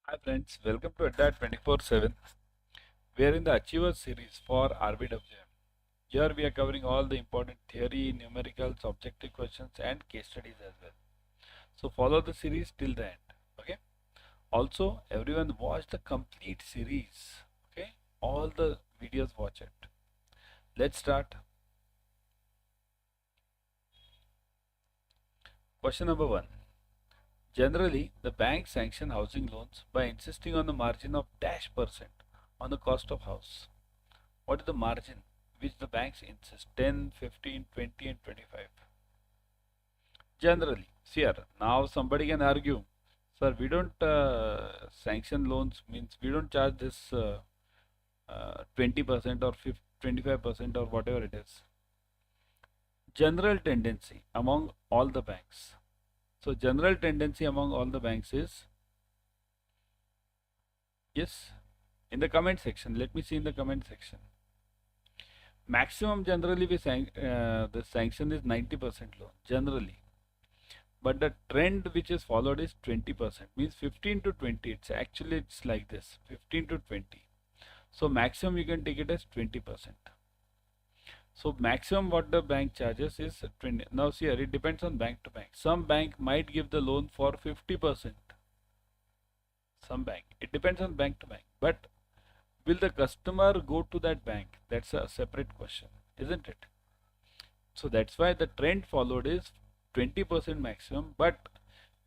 Hi friends, welcome to Adda 24/7. We are in the Achievers series for RBWM. Here we are covering all the important theory, numericals, objective questions and case studies as well. So follow the series till the end. Okay. Also, everyone watch the complete series. Okay. All the videos watch it. Let's start. Question number 1. Generally, the banks sanction housing loans by insisting on the margin of dash percent on the cost of house. What is the margin which the banks insist? 10, 15, 20 and 25. Generally, see here, now somebody can argue, sir, we don't sanction loans, means we don't charge this 20% or 25% or whatever it is. General tendency among all the banks. So general tendency among all the banks is, yes, in the comment section, let me see in the comment section. Maximum generally the sanction is 90% loan, generally. But the trend which is followed is 20%, means 15 to 20. It's like this, 15 to 20. So maximum you can take it as 20%. So maximum what the bank charges is 20. Now see here, it depends on bank to bank. Some bank might give the loan for 50%. Some bank. It depends on bank to bank. But will the customer go to that bank? That's a separate question, isn't it? So that's why the trend followed is 20% maximum, but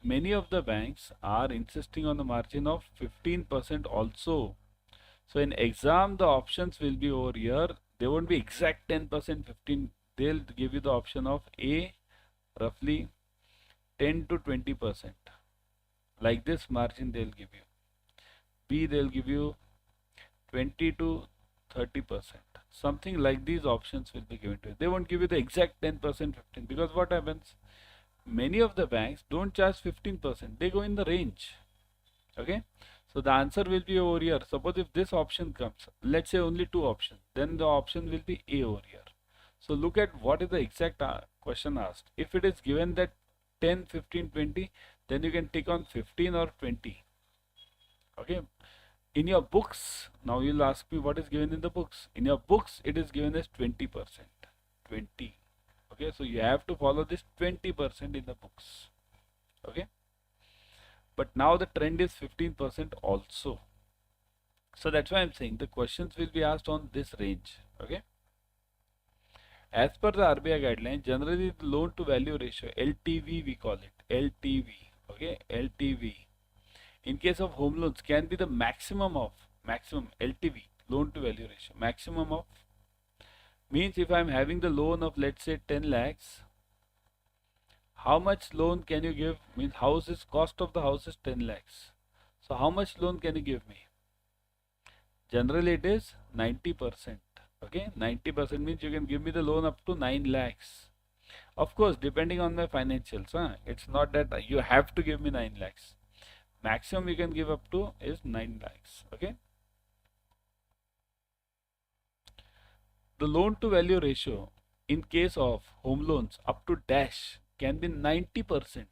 many of the banks are insisting on the margin of 15% also. So in exam, the options will be over here. They won't be exact 10%, 15. They'll give you the option of A, roughly 10 to 20%. Like this margin they'll give you. B, they'll give you 20 to 30%. Something like these options will be given to you. They won't give you the exact 10%, 15, because what happens? Many of the banks don't charge 15%. They go in the range. Okay. So the answer will be over here. Suppose if this option comes, let's say only two options, then the option will be A over here. So look at what is the exact question asked. If it is given that 10, 15, 20, then you can tick on 15 or 20. Okay. In your books, now you'll ask me what is given in the books. In your books, it is given as 20%. 20. Okay, so you have to follow this 20% in the books. Okay. But now the trend is 15% also. So that's why I'm saying the questions will be asked on this range. Okay. As per the RBI guideline, generally the loan to value ratio, LTV we call it, LTV. Okay, LTV. In case of home loans, can be the maximum LTV, loan to value ratio, maximum of, means if I'm having the loan of let's say 10 lakhs, how much loan can you give? Means cost of the house is 10 lakhs. So how much loan can you give me? Generally it is 90%. Okay, 90% means you can give me the loan up to 9 lakhs. Of course, depending on my financials, it's not that you have to give me 9 lakhs. Maximum you can give up to is 9 lakhs. Okay. The loan to value ratio in case of home loans up to dash can be 90%.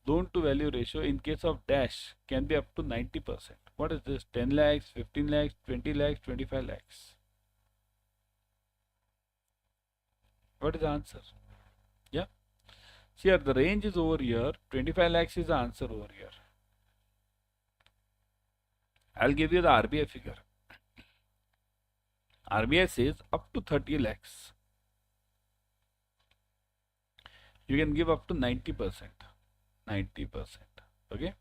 Loan to value ratio in case of dash can be up to 90%. What is this? 10 lakhs, 15 lakhs, 20 lakhs, 25 lakhs. What is the answer? Yeah. See here, the range is over here. 25 lakhs is the answer over here. I'll give you the RBI figure. RBI says up to 30 lakhs. You can give up to 90%. 90%. Okay.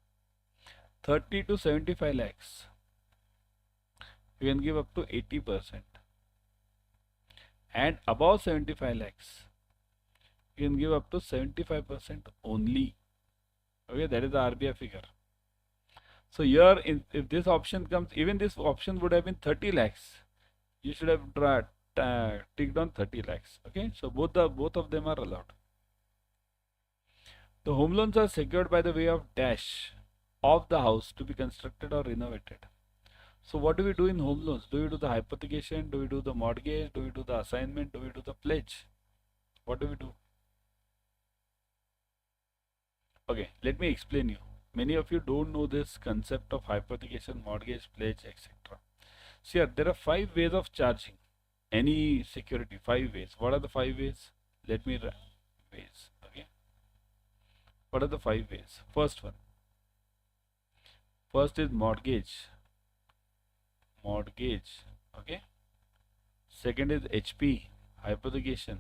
30 to 75 lakhs. You can give up to 80%. And above 75 lakhs, you can give up to 75% only. Okay, that is the RBI figure. So here, if this option comes, even this option would have been 30 lakhs. You should have ticked on 30 lakhs. Okay, so both of them are allowed. The home loans are secured by the way of dash of the house to be constructed or renovated. So what do we do in home loans? Do we do the hypothecation? Do we do the mortgage? Do we do the assignment? Do we do the pledge? What do we do? Okay, let me explain you. Many of you don't know this concept of hypothecation, mortgage, pledge, etc. See here, there are 5 ways of charging any security. 5 ways. What are the 5 ways? Let me ways. Okay. What are the 5 ways? First one. First is mortgage. Mortgage. Okay. Second is HP, hypothecation.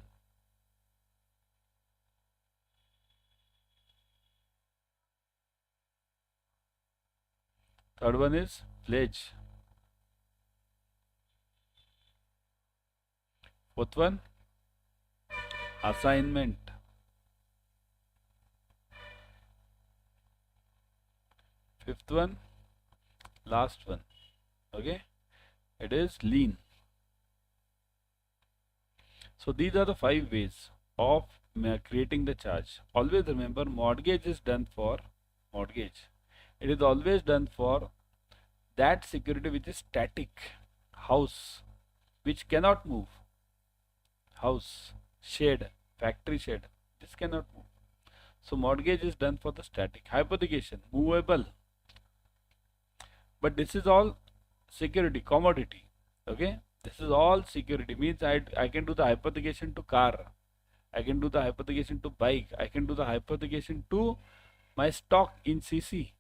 Third one is pledge. Fourth one, assignment. Fifth one, last one. Okay, it is lien. So these are the 5 ways of creating the charge. Always remember, mortgage is done for mortgage. It is always done for that security which is static. House, which cannot move. House, shed, factory shed, this cannot move. So mortgage is done for the static. Hypothecation, movable. But this is all security, commodity. Okay, this is all security. Means I can do the hypothecation to car, I can do the hypothecation to bike, I can do the hypothecation to my stock in CC.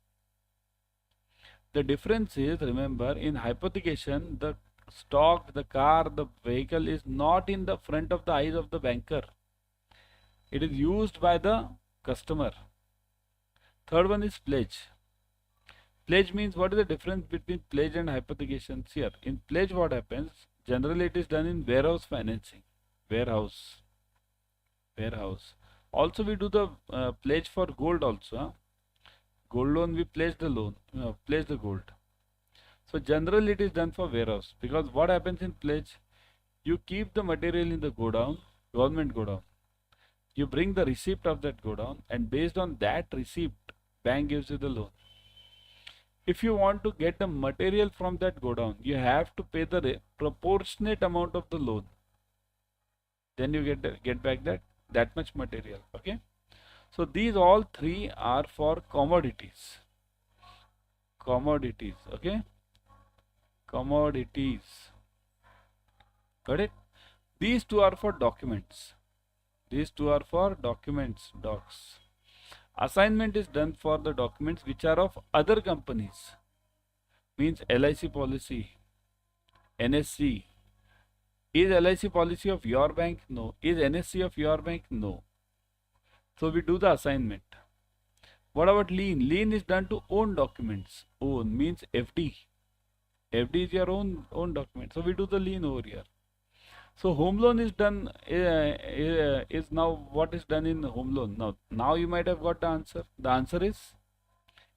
The difference is, remember, in hypothecation, the stock, the car, the vehicle is not in the front of the eyes of the banker. It is used by the customer. Third one is pledge. Pledge means, what is the difference between pledge and hypothecation? Here, in pledge what happens? Generally it is done in warehouse financing. Warehouse. Also we do the pledge for gold also. Huh? Gold loan, we pledge the loan, pledge the gold. So generally it is done for warehouse, because what happens in pledge? You keep the material in the godown, government godown. You bring the receipt of that godown, and based on that receipt, bank gives you the loan. If you want to get the material from that godown, you have to pay the proportionate amount of the loan. Then you get back that much material. Okay. So these all 3 are for commodities. Commodities, okay? Commodities. Got it? These 2 are for documents. These 2 are for documents, docs. Assignment is done for the documents which are of other companies. Means LIC policy, NSC. Is LIC policy of your bank? No. Is NSC of your bank? No. So we do the assignment. What about lien? Lien is done to own documents. Own means FD. FD is your own document. So we do the lien over here. So home loan is done, is now what is done in home loan. Now you might have got the answer. The answer is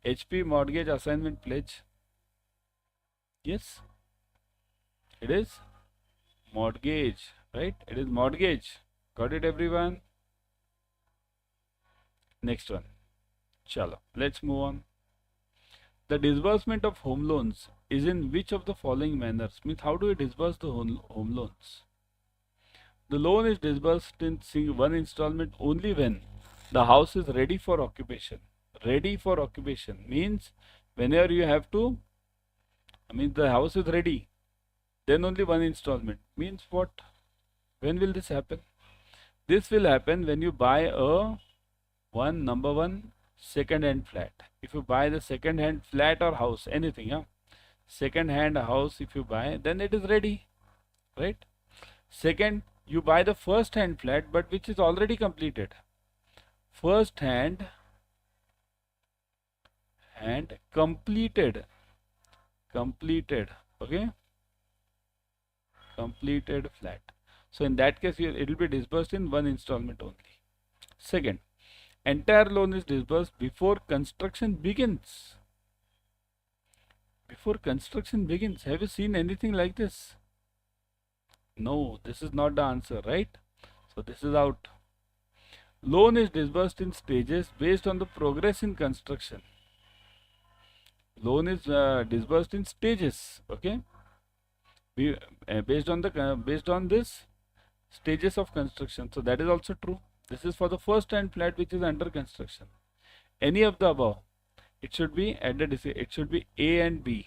HP, mortgage, assignment, pledge. Yes, it is mortgage, right? It is mortgage. Got it, everyone? Next one. Chalo, let's move on. The disbursement of home loans is in which of the following manners? Means, how do we disburse the home loans? The loan is disbursed in one installment only when the house is ready for occupation. Ready for occupation means whenever you have to, the house is ready, then only one installment. Means what? When will this happen? This will happen when you buy a number one second hand flat. If you buy the second hand flat or house, anything, second hand house, if you buy, then it is ready, right? Second, you buy the first hand flat but which is already completed. First hand and completed, okay, completed flat. So in that case it will be disbursed in one installment only. Second, entire loan is disbursed before construction begins. Before construction begins. Have you seen anything like this? No, this is not the answer, right? So this is out. Loan is disbursed in stages based on the progress in construction. Loan is disbursed in stages, okay? Based on this stages of construction. So that is also true. This is for the first hand flat which is under construction. Any of the above. It should be at the it should be A and B.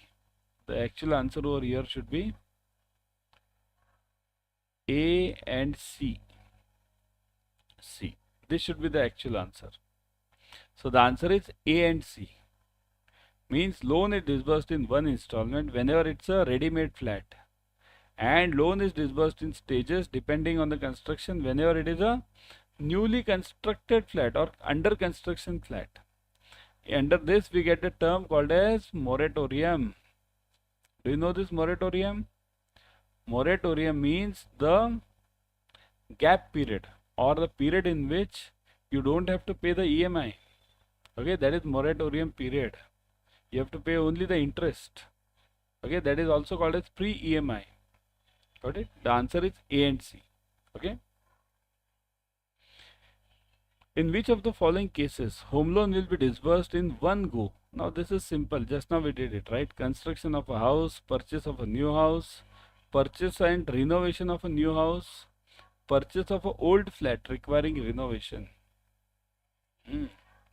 The actual answer over here should be A and C. C. This should be the actual answer. So the answer is A and C. Means loan is disbursed in one installment whenever it's a ready-made flat, and loan is disbursed in stages depending on the construction whenever it is a newly constructed flat or under construction flat. Under this we get a term called as moratorium. Do you know this moratorium? Moratorium means the gap period or the period in which you don't have to pay the EMI. Okay, that is moratorium period. You have to pay only the interest. Okay, that is also called as pre-EMI. Got it? The answer is A and C. Okay. In which of the following cases home loan will be disbursed in one go? Now this is simple. Just now we did it, right? Construction of a house, purchase of a new house, purchase and renovation of a new house, purchase of an old flat requiring renovation.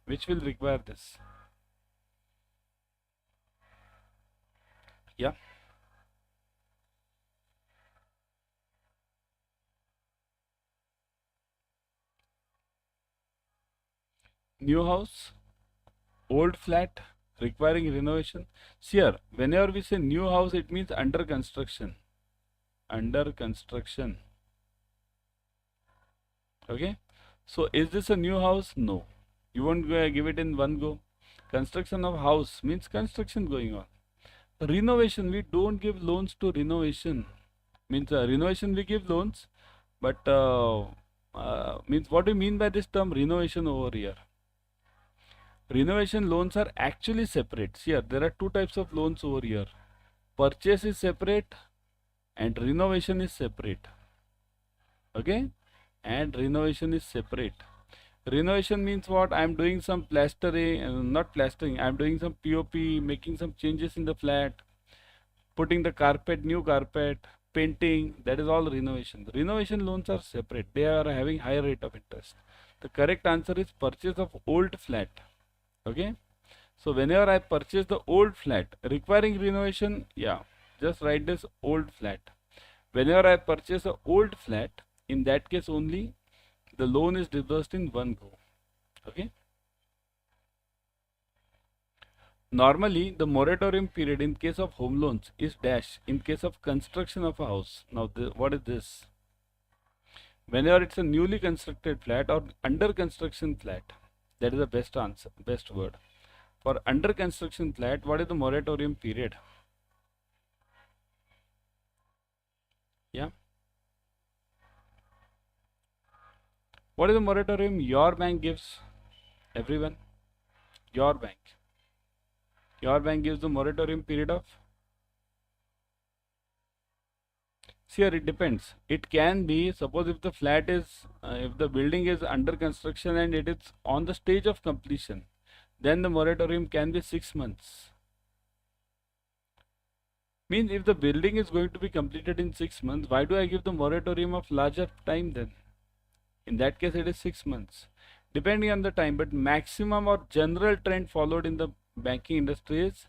Which will require this? Yeah. New house, old flat requiring renovation. See here, whenever we say new house, it means under construction. Under construction. Okay. So is this a new house? No. You won't give it in one go. Construction of house means construction going on. Renovation, we don't give loans to renovation. Means renovation we give loans, but means what do you mean by this term renovation over here? Renovation loans are actually separate. See here, there are two types of loans over here. Purchase is separate and renovation is separate. Okay, and renovation is separate. Renovation means what? I am doing some plastering, not plastering, I am doing some POP, making some changes in the flat, putting the carpet, new carpet, painting, that is all renovation. The renovation loans are separate. They are having higher rate of interest. The correct answer is purchase of old flat. Okay. So whenever I purchase the old flat requiring renovation, yeah, just write this old flat. Whenever I purchase a old flat, in that case only the loan is disbursed in one go. Okay. Normally the moratorium period in case of home loans is dash in case of construction of a house. Now what is this? Whenever it's a newly constructed flat or under construction flat, that is the best answer, best word. For under construction flat, what is the moratorium period? Yeah. What is the moratorium your bank gives? Everyone? Your bank. Your bank gives the moratorium period of? See here, it depends. It can be, suppose if the flat is, if the building is under construction and it is on the stage of completion, then the moratorium can be 6 months. Means if the building is going to be completed in 6 months, why do I give the moratorium of larger time then? In that case, it is 6 months. Depending on the time, but maximum or general trend followed in the banking industry is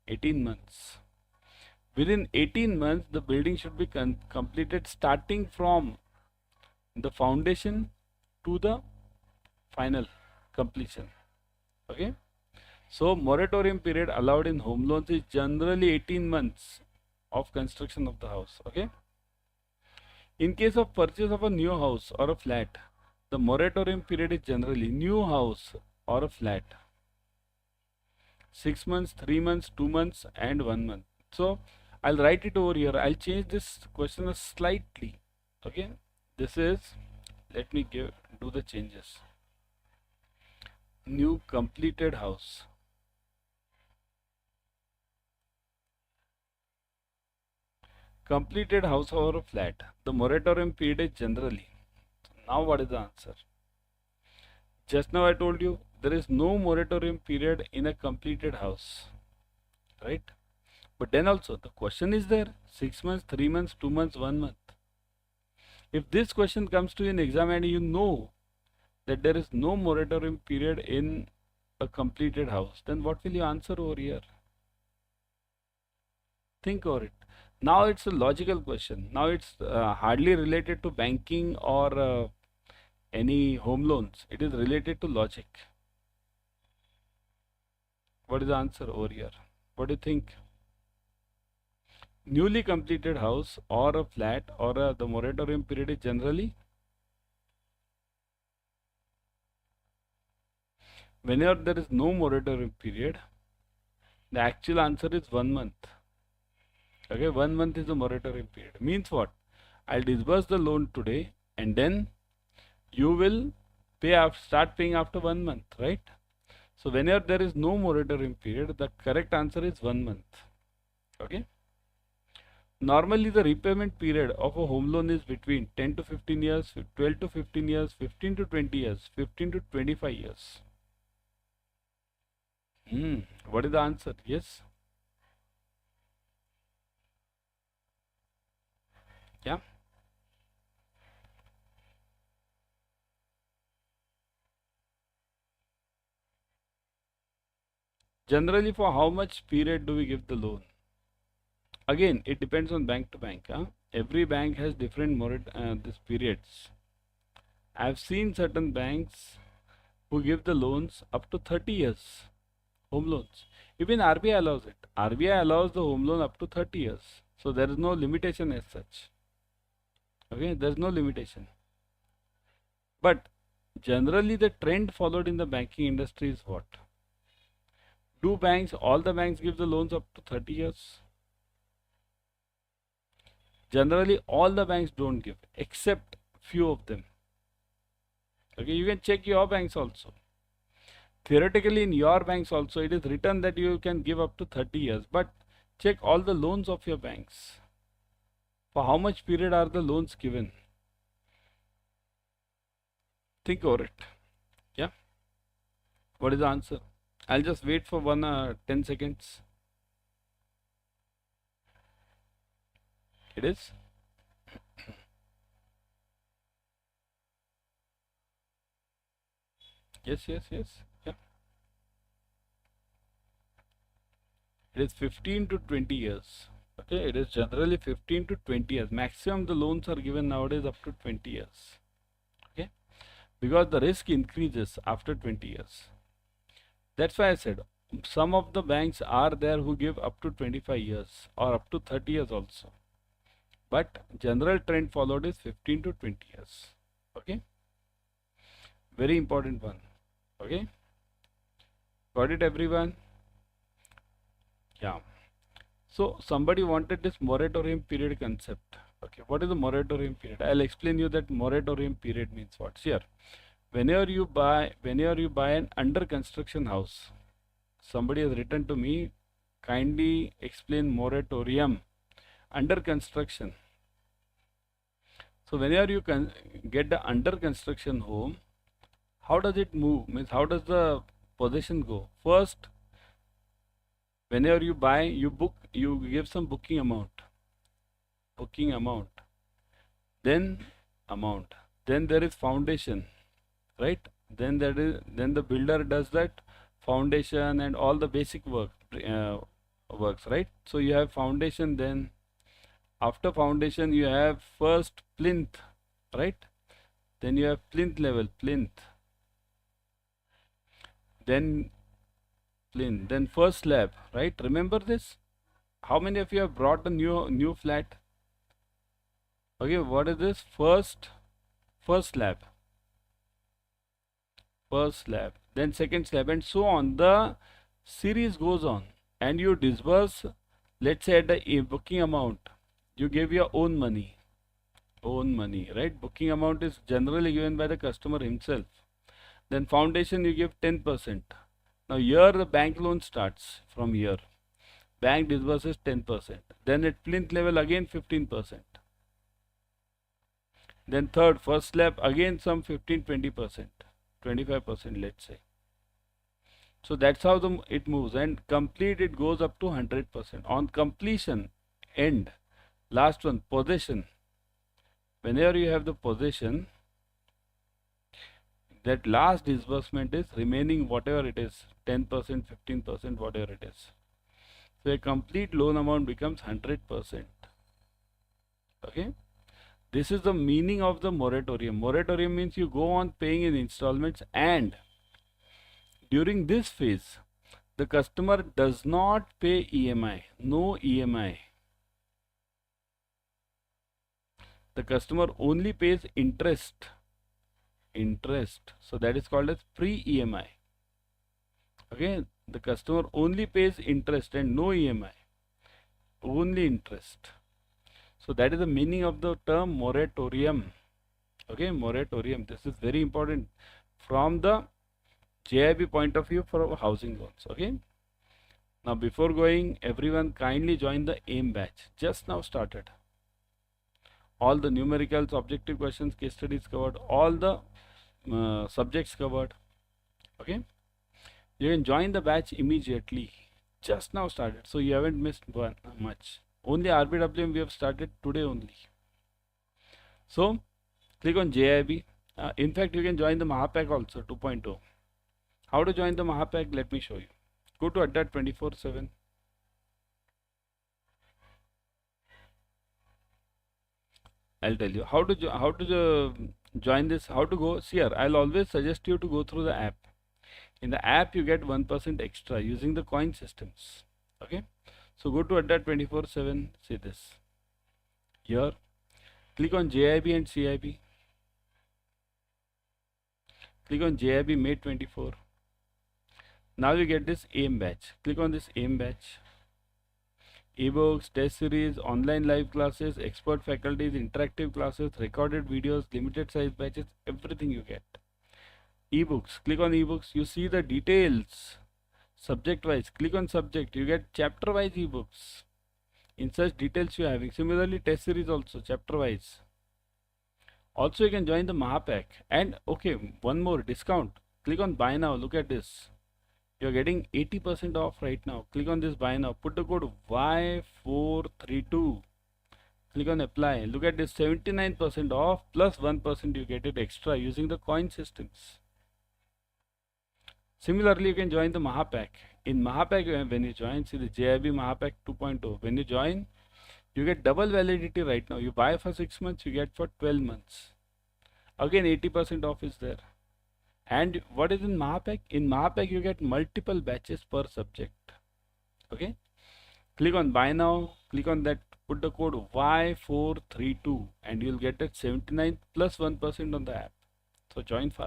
18 months. Within 18 months, the building should be completed starting from the foundation to the final completion. Okay. So moratorium period allowed in home loans is generally 18 months of construction of the house. Okay. In case of purchase of a new house or a flat, the moratorium period is generally new house or a flat 6 months, 3 months, 2 months and 1 month. So I'll write it over here. I'll change this question slightly. Okay. This is, let me do the changes. New completed house. Completed house or a flat. The moratorium period is generally. Now what is the answer? Just now I told you there is no moratorium period in a completed house. Right? But then also the question is there 6 months, 3 months, 2 months, 1 month. If this question comes to an exam and you know that there is no moratorium period in a completed house, then what will you answer over here? Think over it. Now it's a logical question. Now it's hardly related to banking or any home loans. It is related to logic. What is the answer over here? What do you think? Newly completed house or a flat or the moratorium period is generally, whenever there is no moratorium period, the actual answer is 1 month. Okay, 1 month is the moratorium period. Means what? I'll disburse the loan today and then you will start paying after 1 month, right? So whenever there is no moratorium period, the correct answer is 1 month. Okay. Normally the repayment period of a home loan is between 10 to 15 years, 12 to 15 years, 15 to 20 years, 15 to 25 years. What is the answer? Yes. Yeah. Generally, for how much period do we give the loan? Again, it depends on bank to bank. Every bank has different this periods. I've seen certain banks who give the loans up to 30 years, home loans. Even RBI allows it. RBI allows the home loan up to 30 years. So there is no limitation as such. Okay, there is no limitation. But generally the trend followed in the banking industry is what? Do all the banks give the loans up to 30 years? Generally, all the banks don't give, except few of them. Okay, you can check your banks also. Theoretically, in your banks also, it is written that you can give up to 30 years. But check all the loans of your banks. For how much period are the loans given? Think over it. Yeah. What is the answer? I'll just wait for 10 seconds. It is? Yes. Yeah. It is 15 to 20 years. Okay, it is generally 15 to 20 years. Maximum the loans are given nowadays up to 20 years. Okay, because the risk increases after 20 years. That's why I said some of the banks are there who give up to 25 years or up to 30 years also. But general trend followed is 15 to 20 years. Okay, very important one. Okay, got it everyone? Yeah. So somebody wanted this moratorium period concept. Okay, what is the moratorium period? I'll explain you that moratorium period means what. Here, whenever you buy an under construction house, somebody has written to me, kindly explain moratorium under construction. So whenever you can get the under construction home, how does it move? Means how does the possession go? First, whenever you buy, you give some booking amount, then there is foundation, right? Then the builder does that foundation and all the basic works, right? So you have foundation, then after foundation you have first plinth, right? Then you have plinth level, then first slab, right? Remember this? How many of you have brought a new flat? Okay, what is this? First slab, then second slab, and so on. The series goes on, and you disburse, let's say at the booking amount, you give your own money, right? Booking amount is generally given by the customer himself. Then foundation you give 10%. Now here the bank loan starts from here. Bank disburses 10%. Then at plinth level again 15%. Then third, first slab again some 15-20%, 25%, let's say. So that's how it moves, and complete it goes up to 100%. On completion, end, last one, possession. Whenever you have the possession, That last disbursement is remaining whatever it is, 10%, 15%, whatever it is. So a complete loan amount becomes 100%. Okay. This is the meaning of the moratorium. Moratorium means you go on paying in installments, and during this phase, the customer does not pay EMI, no EMI. The customer only pays interest. So that is called as pre-EMI. Okay, the customer only pays interest and no EMI, only interest. So that is the meaning of the term moratorium. Okay, moratorium. This is very important from the JAIIB point of view for housing loans. Okay. Now before going, everyone kindly join the AIM batch. Just now started. All the numericals, objective questions, case studies covered, all the subjects covered. Okay. You can join the batch immediately. Just now started. So you haven't missed much. Only RBWM we have started today only. So click on JAIIB. In fact, you can join the Mahapack also 2.0. How to join the Mahapack? Let me show you. Go to Adda 24/7. I'll tell you how to join this. How to go? See here, I'll always suggest you to go through the app. In the app, you get 1% extra using the coin systems. Okay. So go to Adda 24/7. See this. Here, click on JAIIB and CAIIB. Click on JAIIB May 24. Now you get this AIM batch. Click on this AIM batch. Ebooks, test series, online live classes, expert faculties, interactive classes, recorded videos, limited size batches, everything you get. Ebooks. Click on ebooks. You see the details. Subject wise. Click on subject. You get chapter wise ebooks. In such details you are having. Similarly, test series also chapter wise. Also, you can join the Mahapack. And okay, one more discount. Click on buy now. Look at this. You're getting 80% off right now. Click on this buy now. Put the code Y432. Click on apply. Look at this 79% off plus 1% you get it extra using the coin systems. Similarly, you can join the Mahapack. In Mahapack, when you join, see the JAIIB Mahapack 2.0. When you join, you get double validity right now. You buy for 6 months, you get for 12 months. Again, 80% off is there. And what is in Mahapack? In Mahapack, you get multiple batches per subject. Okay. Click on buy now. Click on that. Put the code Y432 and you'll get it 79 plus 1% on the app. So join fast.